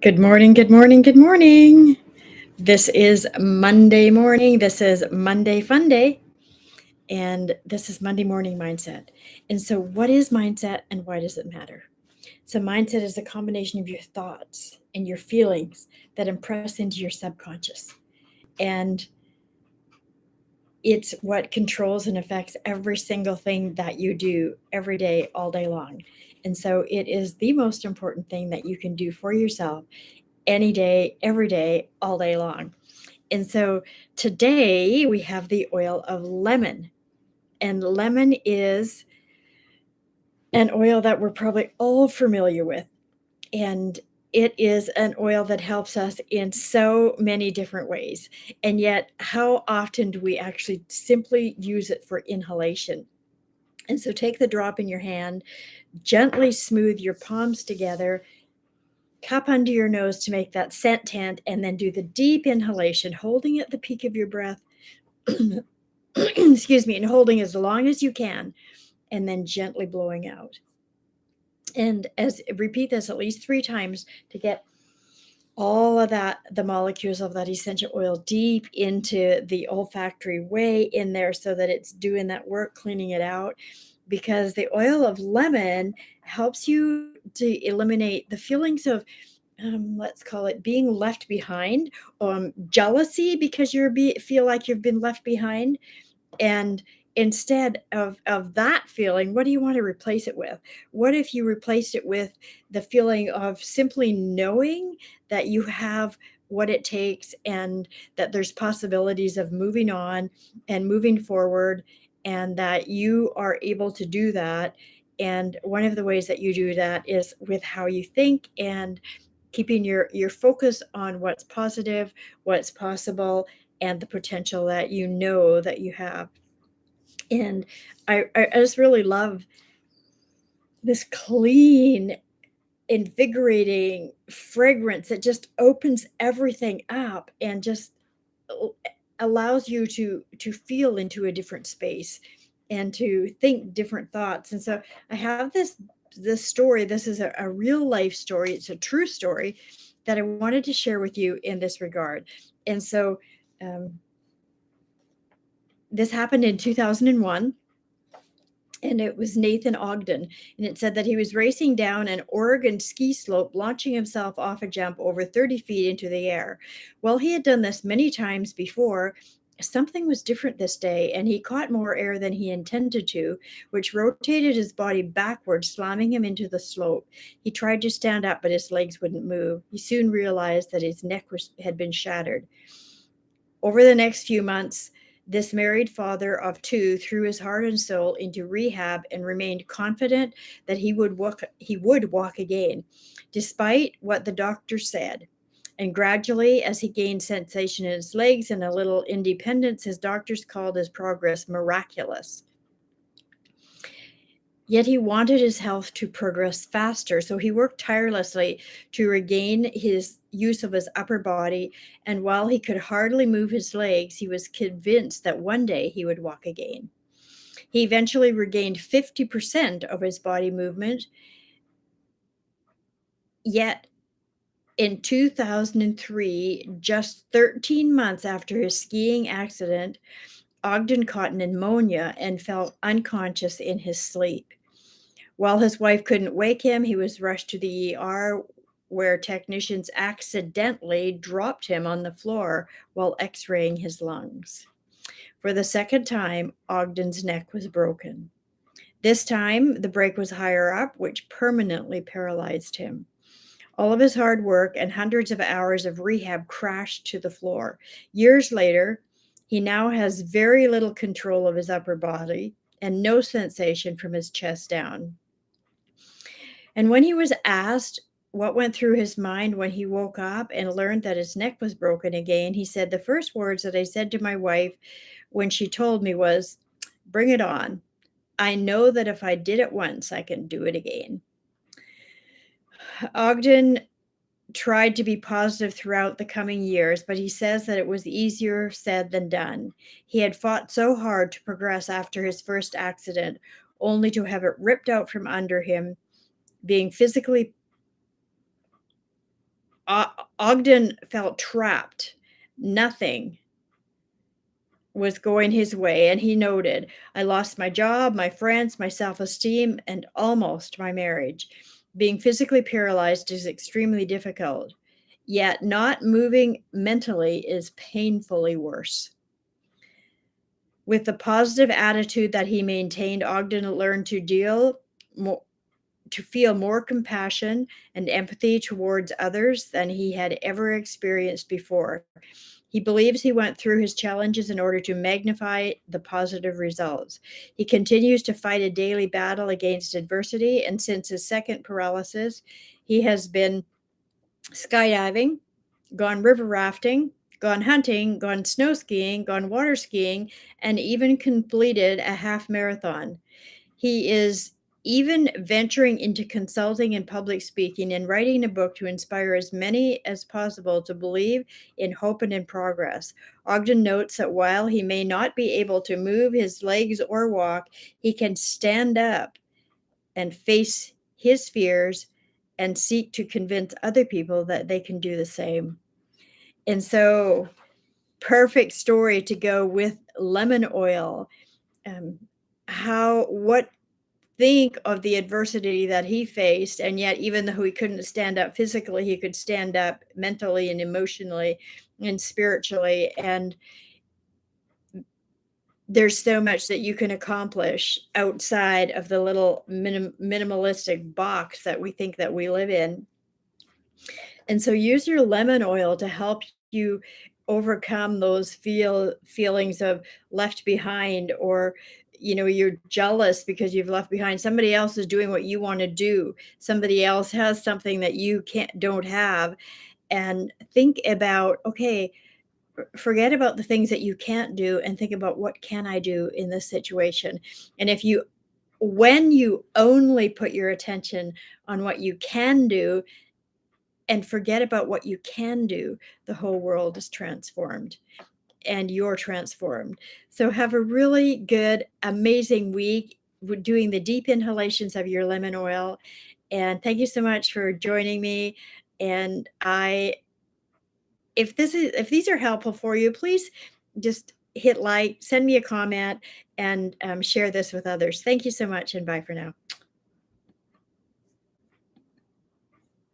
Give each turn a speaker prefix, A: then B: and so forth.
A: Good morning, good morning, good morning. This is Monday morning. This is Monday Fun Day. And this is Monday Morning Mindset. And so, what is mindset and why does it matter? So, mindset is a combination of your thoughts and your feelings that impress into your subconscious. And it's what controls and affects every single thing that you do every day, all day long. And so, it is the most important thing that you can do for yourself any day, every day, all day long. And so today we have the oil of lemon. And lemon is an oil that we're probably all familiar with. And it is an oil that helps us in so many different ways. And yet, how often do we actually simply use it for inhalation? And so take the drop in your hand, gently smooth your palms together, cup under your nose to make that scent tent, and then do the deep inhalation, holding at the peak of your breath. Excuse me, and holding as long as you can, and then gently blowing out. And as repeat this at least 3 times to get all of that, the molecules of that essential oil deep into the olfactory way in there so that it's doing that work, cleaning it out. Because the oil of lemon helps you to eliminate the feelings of let's call it being left behind, jealousy because feel like you've been left behind, and instead of that feeling, what do you want to replace it with? What if you replaced it with the feeling of simply knowing that you have what it takes and that there's possibilities of moving on and moving forward, and that you are able to do that. And one of the ways that you do that is with how you think and keeping your focus on what's positive, what's possible, and the potential that you know that you have. And I just really love this clean, invigorating fragrance that just opens everything up and just allows you to feel into a different space and to think different thoughts. And so I have this story. This is a real life story. It's a true story that I wanted to share with you in this regard. And so this happened in 2001, and it was Nathan Ogden. And it said that he was racing down an Oregon ski slope, launching himself off a jump over 30 feet into the air. Well, he had done this many times before. Something was different this day, and he caught more air than he intended to, which rotated his body backwards, slamming him into the slope. He tried to stand up, but his legs wouldn't move. He soon realized that his neck had been shattered. Over the next few months, this married father of two threw his heart and soul into rehab and remained confident that he would walk again, despite what the doctor said. And gradually, as he gained sensation in his legs and a little independence, his doctors called his progress miraculous. Yet he wanted his health to progress faster, so he worked tirelessly to regain his use of his upper body. And while he could hardly move his legs, he was convinced that one day he would walk again. He eventually regained 50% of his body movement. Yet in 2003, just 13 months after his skiing accident, Ogden caught pneumonia and fell unconscious in his sleep. While his wife couldn't wake him, he was rushed to the ER, where technicians accidentally dropped him on the floor while x raying his lungs. For the second time, Ogden's neck was broken. This time, the break was higher up, which permanently paralyzed him. All of his hard work and hundreds of hours of rehab crashed to the floor. Years later, he now has very little control of his upper body and no sensation from his chest down. And when he was asked what went through his mind when he woke up and learned that his neck was broken again, he said, "The first words that I said to my wife when she told me was, 'Bring it on. I know that if I did it once, I can do it again.'" Ogden tried to be positive throughout the coming years, but he says that it was easier said than done. He had fought so hard to progress after his first accident, only to have it ripped out from under him, being physically Ogden felt trapped. Nothing was going his way, and he noted, "I lost my job, my friends, my self-esteem, and almost my marriage. Being physically paralyzed is extremely difficult, yet not moving mentally is painfully worse." With the positive attitude that he maintained, Ogden learned mo to feel more compassion and empathy towards others than he had ever experienced before. He believes he went through his challenges in order to magnify the positive results. He continues to fight a daily battle against adversity, and since his second paralysis, he has been skydiving, gone river rafting, gone hunting, gone snow skiing, gone water skiing, and even completed a half marathon. He is even venturing into consulting and public speaking and writing a book to inspire as many as possible to believe in hope and in progress. Ogden notes that while he may not be able to move his legs or walk, he can stand up and face his fears and seek to convince other people that they can do the same. And so, perfect story to go with lemon oil. Um, how, what think of the adversity that he faced, and yet even though he couldn't stand up physically, he could stand up mentally and emotionally and spiritually, and there's so much that you can accomplish outside of the little minimalistic box that we think that we live in. And so use your lemon oil to help you overcome those feelings of left behind, or you're jealous because you've left behind. Somebody else is doing what you want to do. Somebody else has something that you don't have. And think about, okay, forget about the things that you can't do and think about, what can I do in this situation? And when you only put your attention on what you can do and forget about what you can do, the whole world is transformed and you're transformed. So have a really good, amazing week with doing the deep inhalations of your lemon oil. And thank you so much for joining me. And if these are helpful for you, please just hit like, send me a comment, and share this with others. Thank you so much, and bye for now.